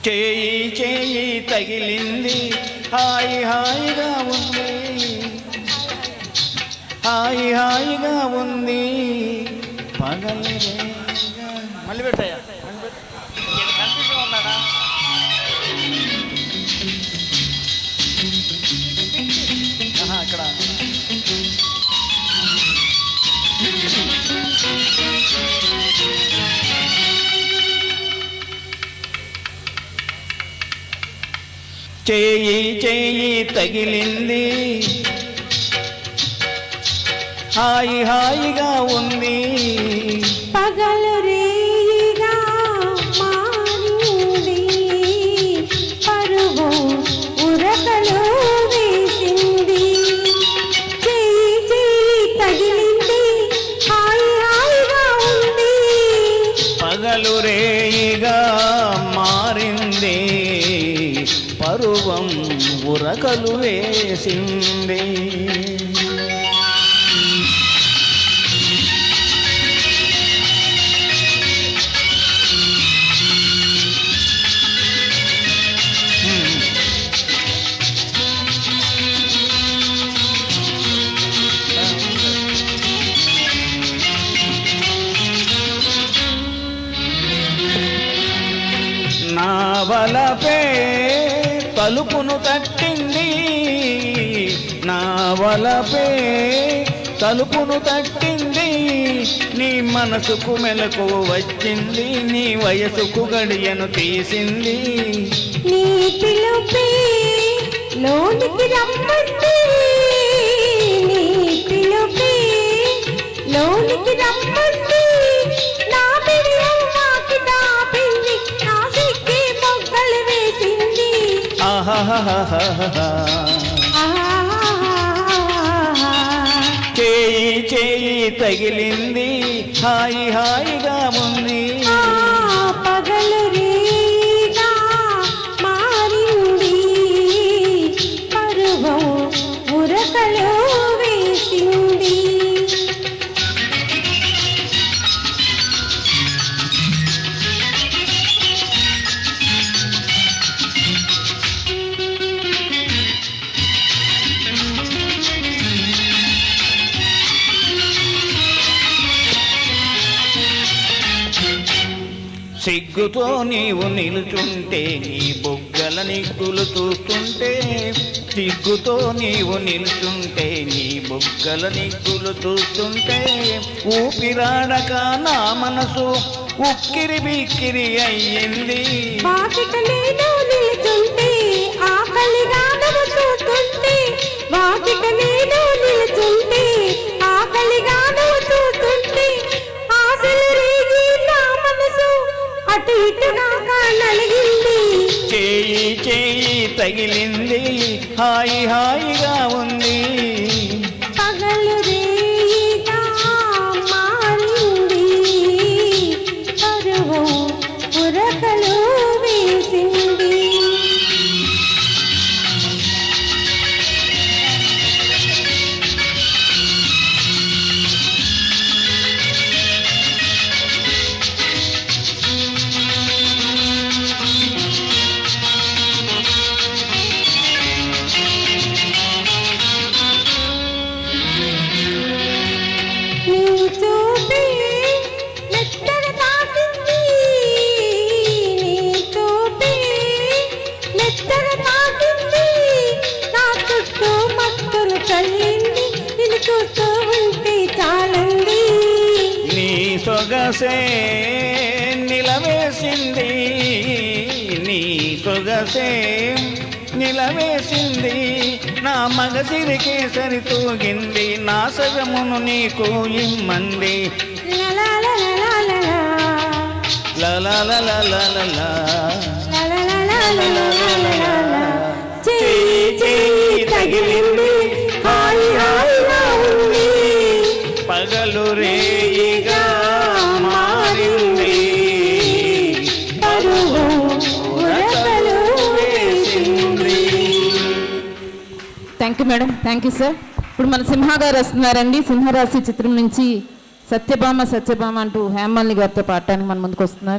చేయి చేయి తగిలింది హాయి హాయిగా ఉంది, హాయి హాయిగా ఉంది పగలు. మళ్ళీ పెట్టాయా కన్ఫ్యూజన్ ఉన్నాడా? అక్కడ చేయి చేయి తగిలింది హాయి హాయిగా ఉంది పగలు రేయిగా మారింది, పరువు ఉరకలు వేసింది. చేయి చేయి తగిలింది హాయి హాయిగా ఉంది, పగలు రేయిగా మారింది, పరువం ఉరకలు వేసింది. నా వలపే తలుపును తట్టింది, నా వలపే తలుపును తట్టింది, నీ మనసుకు మెలకు వచ్చింది, నీ వయసుకు గడియను తీసింది. నీ పిలుపే లోనికి రమ్మంది, నీ పిలుపే లోనికి రమ్మంది, నా బిడియం నాకి దాపింది, నా సిక్కి మొగ్గలు వేసింది. చేయి చేయి తగిలింది హాయి హాయిగా ఉంది, పగలు రేగా మారింది, పరువం ఉరకలు వేసింది. సిగ్గుతో నీవు నిలుచుంటే నీ బొగ్గల నిగ్గులు చూస్తుంటే, సిగ్గుతో నీవు నిలుచుంటే నీ బొగ్గల నిగ్గులు చూస్తుంటే, ఊపిరాడక నా మనసు ఉక్కిరి బిక్కిరి అయ్యింది. వాకిట నేను నిలుచుంటే ఆకలిగా నువ్వు చూస్తుంటే, వాకిట నేను నిలుచుంటే ఆకలిగా నువ్వు చూస్తుంటే, ఆశలు రేగి నా మనసు అటు ఇటుగా నలిగింది. చేయి చేయి తగిలింది హాయి హాయిగా ఉంది, పగలు రేయిగా మారింది, పరువు ఉరకలు వేసింది. సొగసే నిలవేసింది, నీ సొగసే నిలవేసింది, నా మగసిరికే సరితూగింది, నా సగమును నీకు ఇమ్మంది. తగిలింది హాయి హాయిగా ఉంది, పగలు రేయిగా మారింది, పరువు ఉరకలు వేసింది. Thank you madam, thank you sir. ఇప్పుడు మన సింహ గారు వస్తున్నారండి. సింహరాశి చిత్రం నుంచి సత్యభామ సత్యభామ అంటూ హేమాలిని గారితో పాడటానికి మన ముందుకు వస్తున్నారు.